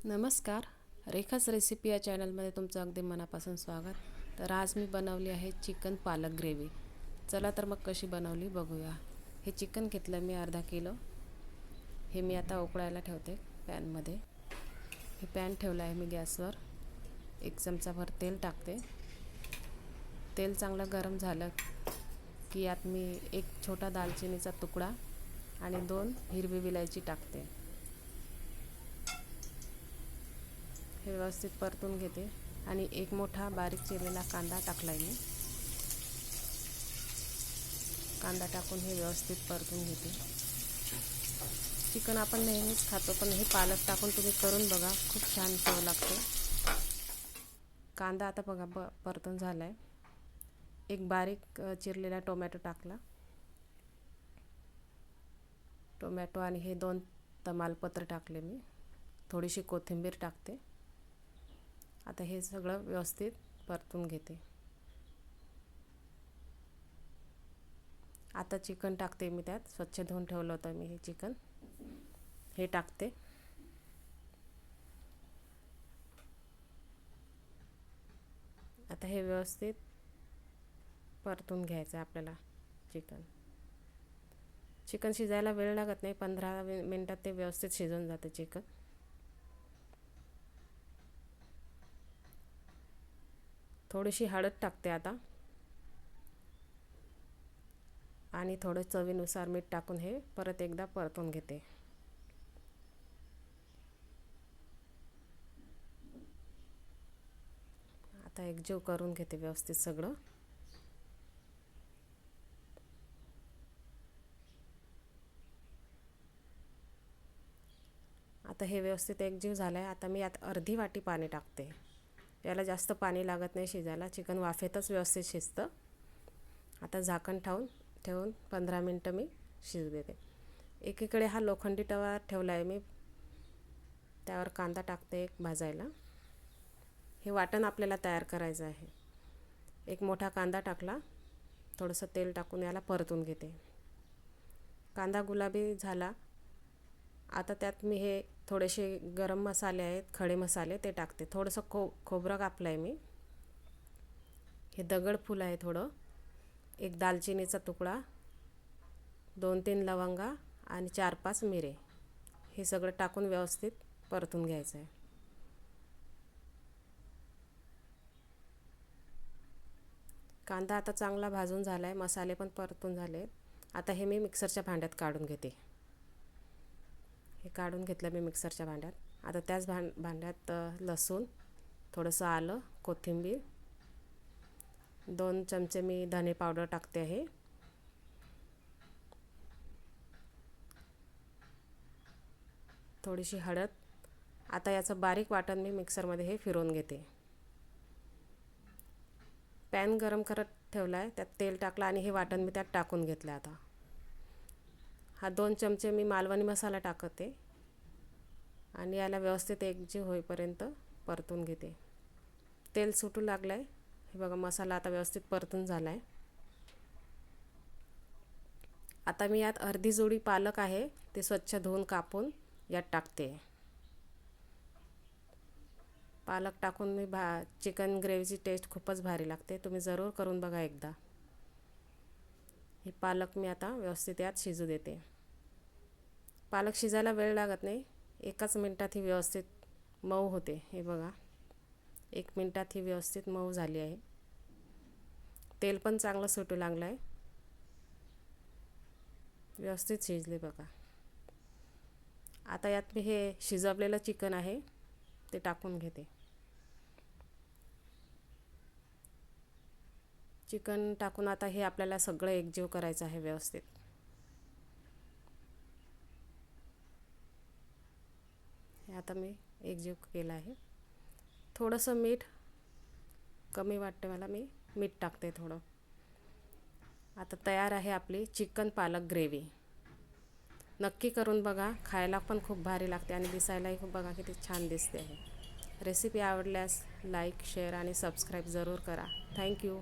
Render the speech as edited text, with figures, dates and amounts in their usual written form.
नमस्कार. रेखाच रेसिपी या चॅनलमध्ये तुमचं अगदी मनापासून स्वागत. तर आज मी बनवली आहे चिकन पालक ग्रेव्ही. चला तर मग कशी बनवली बघूया. हे चिकन घेतलं मी अर्धा किलो. हे मी आता उकळायला ठेवते पॅनमध्ये. हे पॅन ठेवलं आहे मी गॅसवर. 1 चमचाभर तेल टाकते. तेल चांगलं गरम झालं की यात मी 1 छोटा दालचिनीचा तुकडा आणि 2 हिरवी विलायची टाकते. हे व्यवस्थित परतून घेते आणि 1 मोठा बारीक चिरलेला कांदा टाकलाय मी. कांदा टाकून हे व्यवस्थित परतून घेते. चिकन आपण नेहमीच खातो, पण हे पालक टाकून तुम्ही करून बघा, खूप छान चव लागते. कांदा आता बघा परतून झालाय. 1 बारीक चिरलेला टोमॅटो टाकला. टोमॅटो आणि हे 2 तमालपत्र टाकले मी. थोडीशी कोथिंबीर टाकते. आता हे सगळं व्यवस्थित परतून घेते. आता चिकन टाकते मी त्यात. स्वच्छ धुवून ठेवलं होतं मी हे चिकन. हे टाकते. आता हे व्यवस्थित परतून घ्यायचं आपल्याला चिकन. चिकन शिजायला वेळ लागत नाही. 15 मिनिटात ते व्यवस्थित शिजून जाते चिकन. थोडीशी हळद टाकते आता आणि थोडं चवीनुसार मीठ टाकून हे परत एकदा परतून घेते. आता एकजीव करून घेते व्यवस्थित सगळं. आता हे व्यवस्थित एकजीव झालं आहे. आता मी यात अर्धी वाटी पाणी टाकते. याला जास्त पाणी लागत नाही शिजायला. चिकन वाफेतच व्यवस्थित शिजतं. आता झाकण ठेवून 15 मिनटं मी शिजू देते. एकीकडे हा लोखंडी तवा ठेवला आहे मी. त्यावर कांदा टाकते एक भाजायला. हे वाटण आपल्याला तयार करायचं आहे. 1 मोठा कांदा टाकला. थोडंसं तेल टाकून याला परतून घेते. कांदा गुलाबी झाला. आता त्यात मी हे थोडेसे गरम मसाले आहेत, खडे मसाले, ते टाकते. थोडंसं खोबरं कापलं आहे मी. हे दगडफूल आहे थोडं. 1 दालचिनीचा तुकडा, 2-3 लवंगा आणि 4-5 मिरे. हे सगळं टाकून व्यवस्थित परतून घ्यायचं आहे. कांदा आता चांगला भाजून झाला आहे. मसाले पण परतून झाले. आता हे मी मिक्सरच्या भांड्यात काढून घेते. हे काढून घेतलं मी मिक्सरच्या भांड्यात. आता त्याच भांड्यात लसूण, थोडंसं आलं, कोथिंबीर, 2 चमचे मी धने पावडर टाकते आहे. थोडीशी हळद. आता याचं बारीक वाटण मी मिक्सरमध्ये हे फिरवून घेते. पॅन गरम करत ठेवला आहे. त्यात तेल टाकलं आणि हे वाटण मी त्यात टाकून घेतलं. आता हा 2 चमचे मी मालवणी मसाला टाकते आणि याला व्यवस्थित एकजीव होईपर्यंत परतून घेते. तेल सुटू लागलं आहे. हे बघा, मसाला आता व्यवस्थित परतून झाला आहे. आता मी यात अर्धी जोडी पालक आहे, ते स्वच्छ धुवून कापून यात टाकते. पालक टाकून मी चिकन ग्रेव्हीची टेस्ट खूपच भारी लागते. तुम्ही जरूर करून बघा एकदा. हे पालक मी आता व्यवस्थित यात शिजू देते. पालक शिजायला वेळ लागत नाही. 1च मिनटात ही व्यवस्थित मऊ होते. हे बघा, 1 मिनटात ही व्यवस्थित मऊ झाली आहे. तेल पण चांगलं सुटू लागलं आहे. व्यवस्थित शिजले बघा. आता यात मी हे शिजवलेलं चिकन आहे ते टाकून घेते. चिकन टाकून आता हे आपल्याला सगळं एकजीव करायचं आहे व्यवस्थित. हे आता मी एकजीव केलं आहे. थोडंसं मीठ कमी वाटतं मला, मी मीठ टाकते थोडं. आता तयार आहे आपली चिकन पालक ग्रेव्ही. नक्की करून बघा. खायला पण खूप भारी लागते आणि दिसायलाही खूप बघा किती छान दिसते आहे. रेसिपी आवडल्यास लाईक, शेअर आणि सबस्क्राईब जरूर करा. थँक्यू.